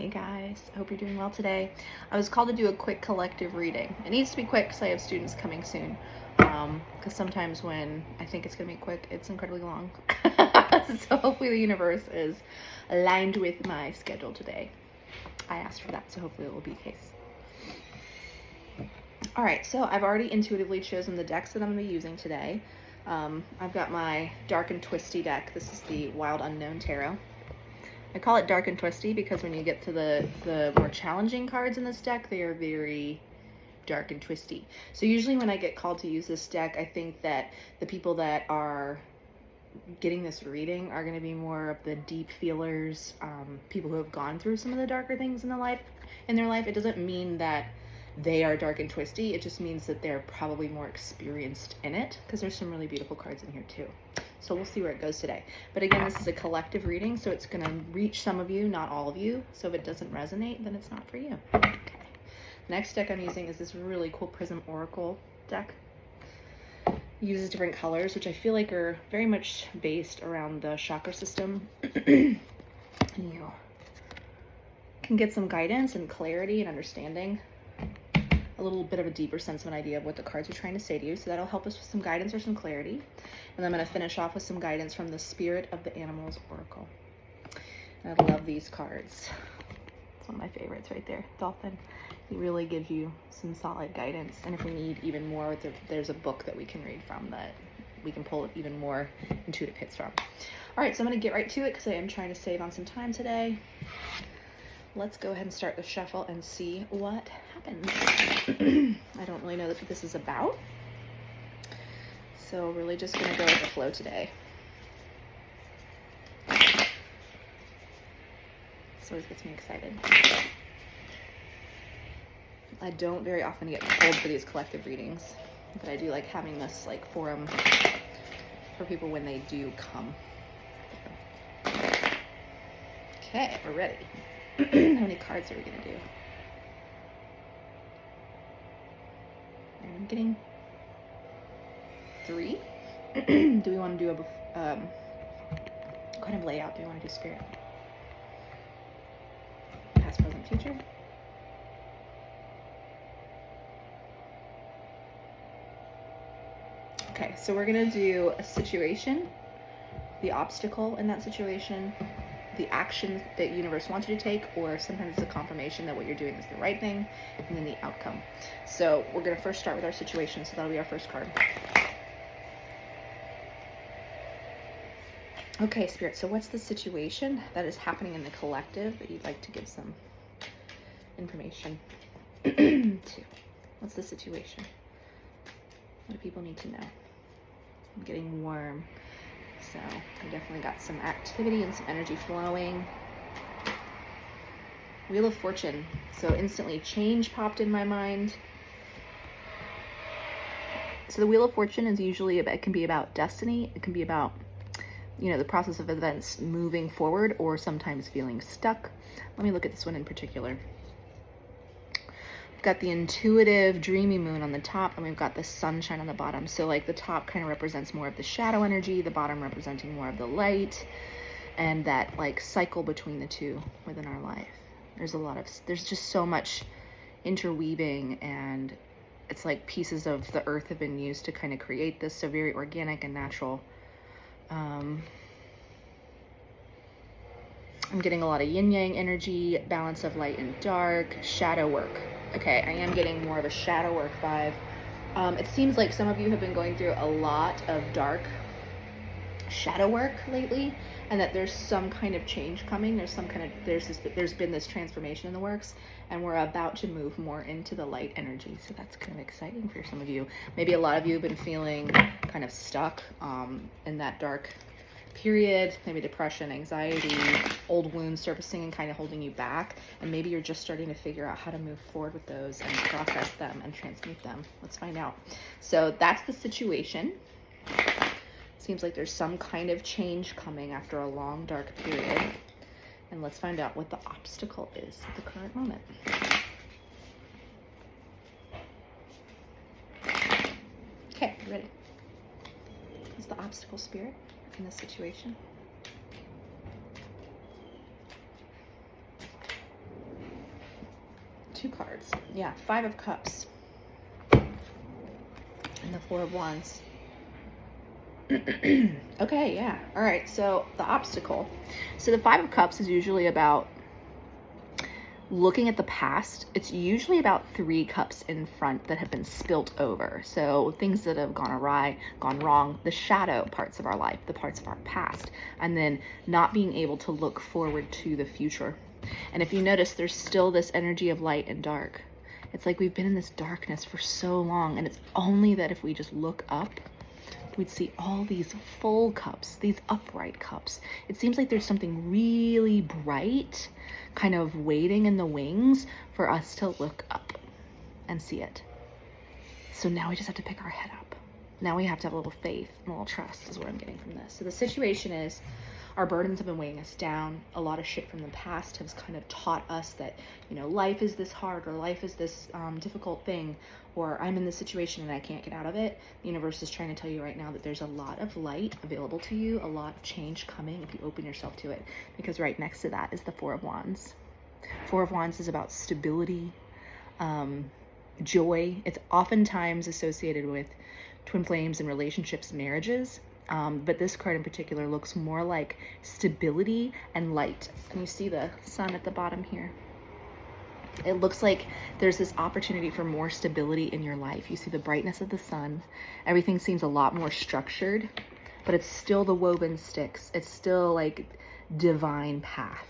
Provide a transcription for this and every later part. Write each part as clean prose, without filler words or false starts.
Hey guys, I hope you're doing well today. I was called to do a quick collective reading. It needs to be quick because I have students coming soon. Because sometimes when I think it's going to be quick, it's incredibly long. So hopefully the universe is aligned with my schedule today. I asked for that, so hopefully it will be the case. All right, so I've already intuitively chosen the decks that I'm going to be using today. I've got my Dark and Twisty deck. This is the Wild Unknown Tarot. I call it dark and twisty because when you get to the more challenging cards in this deck, they are very dark and twisty. So usually when I get called to use this deck, I think that the people that are getting this reading are going to be more of the deep feelers, people who have gone through some of the darker things in their life. It doesn't mean that they are dark and twisty. It just means that they're probably more experienced in it, because there's some really beautiful cards in here too. So we'll see where it goes today. But again, this is a collective reading, so it's going to reach some of you, not all of you. So if it doesn't resonate, then it's not for you. Okay. Next deck I'm using is this really cool Prism Oracle deck. It uses different colors, which I feel like are very much based around the chakra system. And you can get some guidance and clarity and understanding, a little bit of a deeper sense of an idea of what the cards are trying to say to you. So that'll help us with some guidance or some clarity. And I'm going to finish off with some guidance from the Spirit of the Animals Oracle. And I love these cards. It's one of my favorites right there. Dolphin. He really gives you some solid guidance. And if we need even more, there's a book that we can read from that we can pull even more intuitive hits from. All right, so I'm going to get right to it because I am trying to save on some time today. Let's go ahead and start the shuffle and see what happens. I don't really know what this is about, so really just going to go with the flow today. This always gets me excited. I don't very often get pulled for these collective readings, but I do like having this forum for people when they do come. Okay, we're ready. How many cards are we going to do? I'm getting 3. Do we want to do a what kind of layout do we want to do? Spirit? Past, present, future? Okay, so we're going to do a situation, the obstacle in that situation, the action that the universe wants you to take, or sometimes it's a confirmation that what you're doing is the right thing, and then the outcome. So we're going to first start with our situation, so that'll be our first card. Okay, Spirit, so what's the situation that is happening in the collective that you'd like to give some information to? What's the situation? What do people need to know? I'm getting warm. So I definitely got some activity and some energy flowing. Wheel of Fortune. So instantly change popped in my mind. So the Wheel of Fortune is usually it can be about destiny. It can be about, the process of events moving forward, or sometimes feeling stuck. Let me look at this one in particular. We've got the intuitive, dreamy moon on the top, and we've got the sunshine on the bottom. So the top kind of represents more of the shadow energy, the bottom representing more of the light, and that cycle between the two within our life. There's just so much interweaving, and it's like pieces of the earth have been used to kind of create this, so very organic and natural. I'm getting a lot of yin-yang energy, balance of light and dark, shadow work. Okay, I am getting more of a shadow work vibe. It seems like some of you have been going through a lot of dark shadow work lately, and that there's some kind of change coming. There's been this transformation in the works, and we're about to move more into the light energy. So that's kind of exciting for some of you. Maybe a lot of you have been feeling kind of stuck in that dark period, maybe depression, anxiety, old wounds surfacing and kind of holding you back, and maybe you're just starting to figure out how to move forward with those and process them and transmute them. Let's find out. So that's the situation. Seems like there's some kind of change coming after a long dark period, and let's find out what the obstacle is at the current moment. Okay, ready? What's the obstacle, Spirit, in this situation? 2 cards. Yeah, 5 of Cups. And the 4 of Wands. Okay, yeah. All right, so the obstacle. So the 5 of Cups is usually about looking at the past. It's usually about 3 cups in front that have been spilt over. So things that have gone awry, gone wrong, the shadow parts of our life, the parts of our past, and then not being able to look forward to the future. And if you notice, there's still this energy of light and dark. It's like we've been in this darkness for so long, and it's only that if we just look up, we'd see all these full cups, these upright cups. It seems like there's something really bright kind of waiting in the wings for us to look up and see it. So now we just have to pick our head up. Now we have to have a little faith and a little trust is what I'm getting from this. So the situation is, our burdens have been weighing us down. A lot of shit from the past has kind of taught us that, you know, life is this hard, or life is this difficult thing, or I'm in this situation and I can't get out of it. The universe is trying to tell you right now that there's a lot of light available to you, a lot of change coming if you open yourself to it, because right next to that is the 4 of Wands. 4 of Wands is about stability, joy. It's oftentimes associated with twin flames and relationships, marriages. But this card in particular looks more like stability and light. And you see the sun at the bottom here. It looks like there's this opportunity for more stability in your life. You see the brightness of the sun. Everything seems a lot more structured, but it's still the woven sticks. It's still like divine path.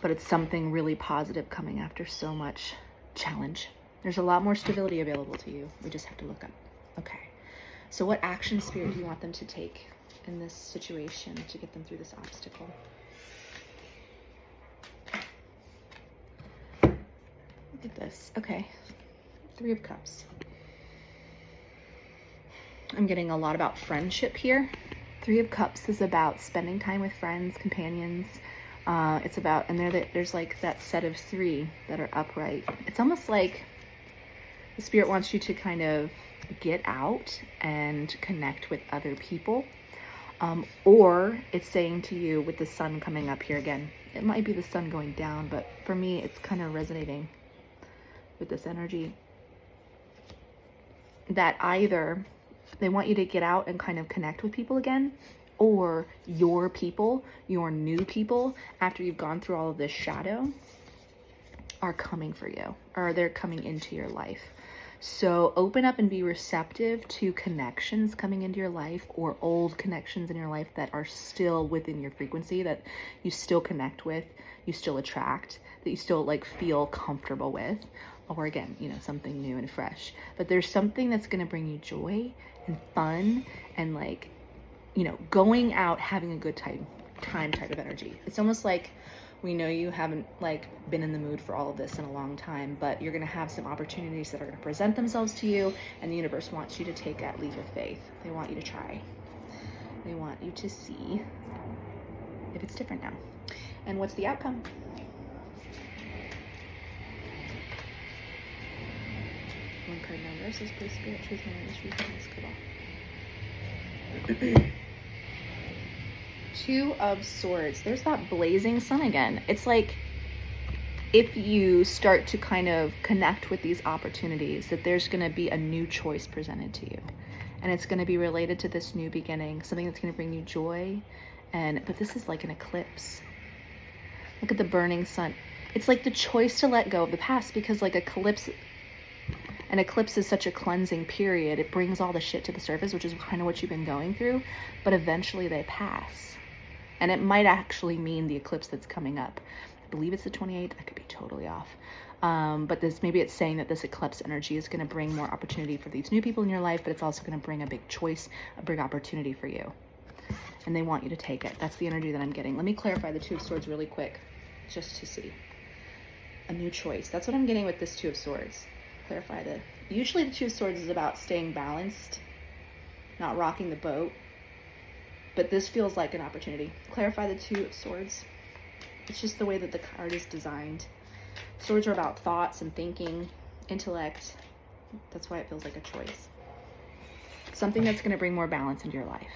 But it's something really positive coming after so much challenge. There's a lot more stability available to you. We just have to look up. Okay. So what action, Spirit, do you want them to take in this situation to get them through this obstacle? Look at this. Okay. 3 of Cups. I'm getting a lot about friendship here. 3 of Cups is about spending time with friends, companions. It's about, and there's like that set of 3 that are upright. It's almost like the Spirit wants you to kind of get out and connect with other people. Or it's saying to you with the sun coming up here again, it might be the sun going down, but for me, it's kind of resonating with this energy that either they want you to get out and kind of connect with people again, or your people, your new people, after you've gone through all of this shadow, are coming for you, or they're coming into your life. So open up and be receptive to connections coming into your life, or old connections in your life that are still within your frequency, that you still connect with, you still attract, that you still like feel comfortable with, or again, you know, something new and fresh. But there's something that's going to bring you joy and fun and like, you know, going out, having a good time type of energy. It's almost like, we know you haven't like been in the mood for all of this in a long time, but you're going to have some opportunities that are going to present themselves to you, and the universe wants you to take that leap of faith. They want you to try. They want you to see if it's different now. And what's the outcome? One card now. Versus please, Spirit, choose my mystery from this cabal. 2 of Swords. There's that blazing sun again. It's like if you start to kind of connect with these opportunities, that there's going to be a new choice presented to you. And it's going to be related to this new beginning, something that's going to bring you joy. But this is like an eclipse. Look at the burning sun. It's like the choice to let go of the past, because like an eclipse is such a cleansing period. It brings all the shit to the surface, which is kind of what you've been going through, but eventually they pass. And it might actually mean the eclipse that's coming up. I believe it's the 28th. I could be totally off. But maybe it's saying that this eclipse energy is going to bring more opportunity for these new people in your life, but it's also going to bring a big choice, a big opportunity for you. And they want you to take it. That's the energy that I'm getting. Let me clarify the 2 of Swords really quick, just to see. A new choice. That's what I'm getting with this 2 of Swords. Clarify usually the 2 of Swords is about staying balanced, not rocking the boat. But this feels like an opportunity. Clarify the 2 of Swords. It's just the way that the card is designed. Swords are about thoughts and thinking, intellect. That's why it feels like a choice. Something that's going to bring more balance into your life.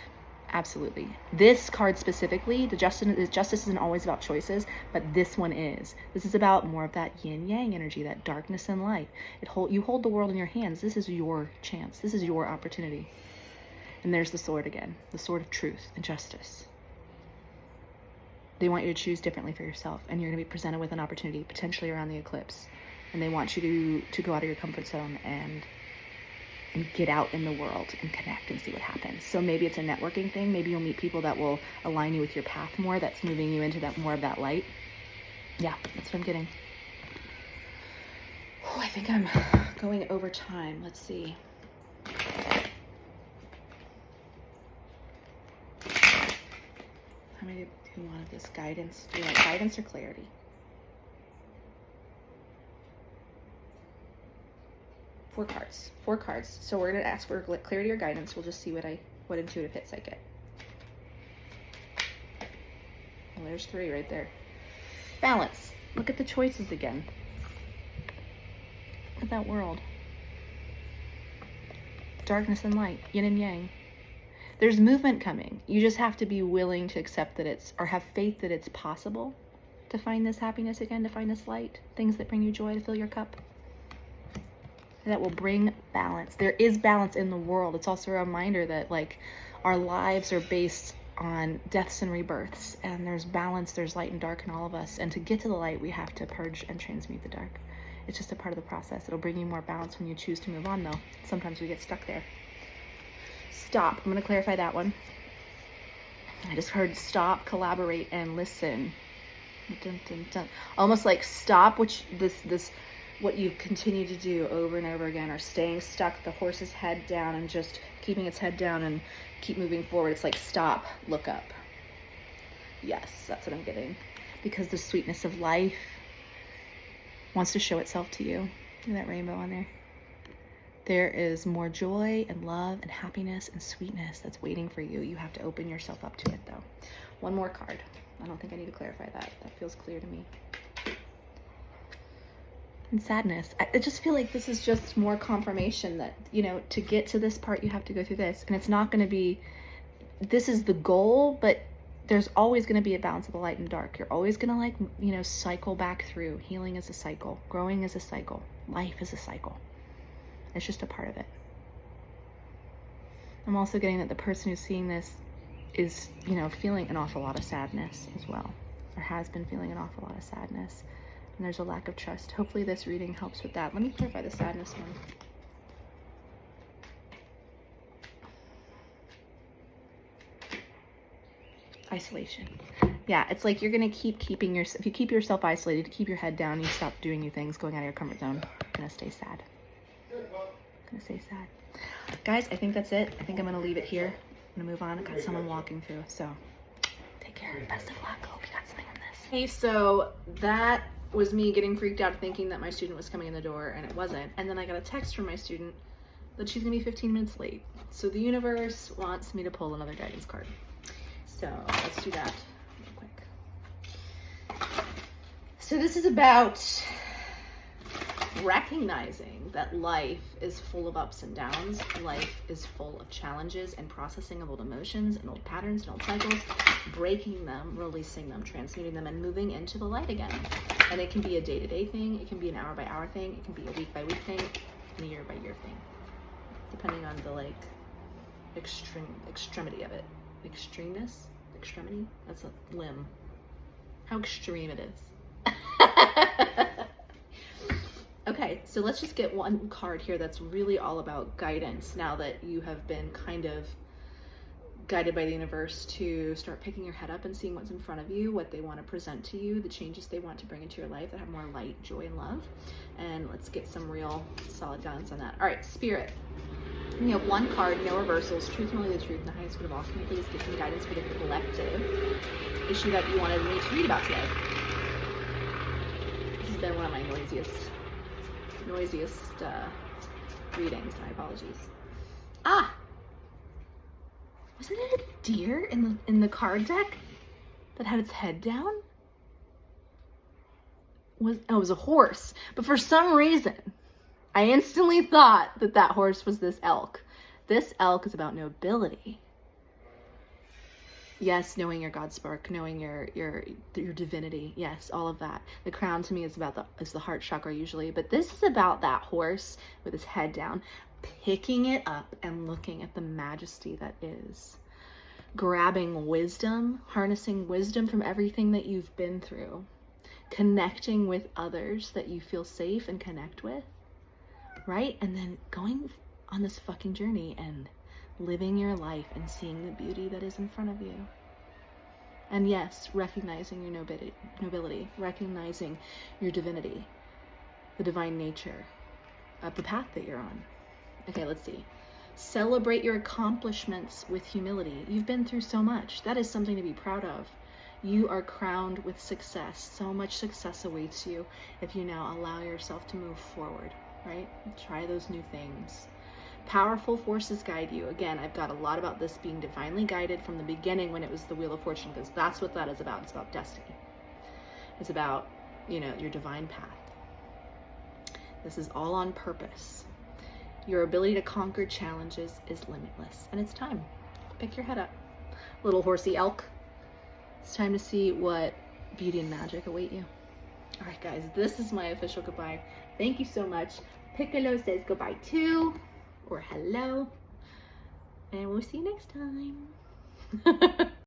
Absolutely. This card specifically, the justice isn't always about choices, but this one is. This is about more of that yin yang energy, that darkness and light. You hold the world in your hands. This is your chance. This is your opportunity. And there's the sword again, the sword of truth and justice. They want you to choose differently for yourself, and you're going to be presented with an opportunity potentially around the eclipse. And they want you to go out of your comfort zone and get out in the world and connect and see what happens. So maybe it's a networking thing. Maybe you'll meet people that will align you with your path more, that's moving you into that more of that light. Yeah, that's what I'm getting. Oh, I think I'm going over time. Let's see. How many do you want this guidance? Do you want guidance or clarity? Four cards. So we're going to ask for clarity or guidance. We'll just see what intuitive hits I get. Well, there's 3 right there. Balance. Look at the choices again. Look at that world. Darkness and light, yin and yang. There's movement coming. You just have to be willing to accept that or have faith that it's possible to find this happiness again, to find this light, things that bring you joy, to fill your cup. That will bring balance. There is balance in the world. It's also a reminder that our lives are based on deaths and rebirths, and there's balance, there's light and dark in all of us. And to get to the light, we have to purge and transmute the dark. It's just a part of the process. It'll bring you more balance when you choose to move on, though. Sometimes we get stuck there. Stop. I'm going to clarify that one. I just heard stop, collaborate, and listen. Dun, dun, dun. Almost like stop, which what you continue to do over and over again, or staying stuck, the horse's head down and just keeping its head down and keep moving forward. It's like stop, look up. Yes, that's what I'm getting. Because the sweetness of life wants to show itself to you. Look at that rainbow on there. There is more joy and love and happiness and sweetness that's waiting for you. You have to open yourself up to it, though. One more card. I don't think I need to clarify that. That feels clear to me. And sadness. I just feel like this is just more confirmation that, to get to this part, you have to go through this. And it's not going to be, this is the goal, but there's always going to be a balance of the light and dark. You're always going to cycle back through. Healing is a cycle. Growing is a cycle. Life is a cycle. It's just a part of it. I'm also getting that the person who's seeing this is, feeling an awful lot of sadness as well, or has been feeling an awful lot of sadness. And there's a lack of trust. Hopefully this reading helps with that. Let me clarify the sadness one. Isolation. Yeah, it's like you're going to keeping yourself, if you keep yourself isolated, to keep your head down, you stop doing new things, going out of your comfort zone, you're going to stay sad. Guys, I think that's it. I think I'm going to leave it here. I'm going to move on. I got someone walking through, so take care. Best of luck. Hope you got something on this. Hey, so that was me getting freaked out thinking that my student was coming in the door, and it wasn't. And then I got a text from my student that she's going to be 15 minutes late. So the universe wants me to pull another guidance card. So let's do that real quick. So this is about recognizing that life is full of ups and downs. Life is full of challenges and processing of old emotions and old patterns and old cycles, breaking them, releasing them, transmuting them, and moving into the light again. And it can be a day-to-day thing, it can be an hour-by-hour thing, it can be a week-by-week thing, and a year-by-year thing, depending on the extremity of it. Extremity? That's a limb. How extreme it is. Okay, so let's just get one card here that's really all about guidance now that you have been kind of guided by the universe to start picking your head up and seeing what's in front of you, what they want to present to you, the changes they want to bring into your life that have more light, joy, and love. And let's get some real solid guidance on that. All right, Spirit. You have one card, no reversals, truth and only the truth, and the highest good of all. Can you please get some guidance for the collective issue that you wanted me to read about today? This has been one of my noisiest readings. My apologies. Wasn't it a deer in the card deck that had its head down? It was a horse. But for some reason, I instantly thought that horse was this elk. This elk is about nobility. Yes, knowing your God spark, knowing your divinity. Yes, all of that. The crown to me is the heart chakra usually, but this is about that horse with his head down, picking it up and looking at the majesty that is. Grabbing wisdom, harnessing wisdom from everything that you've been through, connecting with others that you feel safe and connect with, right? And then going on this fucking journey and living your life and seeing the beauty that is in front of you. And yes, recognizing your nobility, recognizing your divinity, the divine nature of the path that you're on. Okay, let's see. Celebrate your accomplishments with humility. You've been through so much. That is something to be proud of. You are crowned with success. So much success awaits you if you now allow yourself to move forward, right? Try those new things. Powerful forces guide you. Again, I've got a lot about this being divinely guided from the beginning when it was the Wheel of Fortune, because that's what that is about. It's about destiny. It's about, your divine path. This is all on purpose. Your ability to conquer challenges is limitless, and it's time. Pick your head up, little horsey elk. It's time to see what beauty and magic await you. All right, guys, this is my official goodbye. Thank you so much. Piccolo says goodbye too, or hello, and we'll see you next time.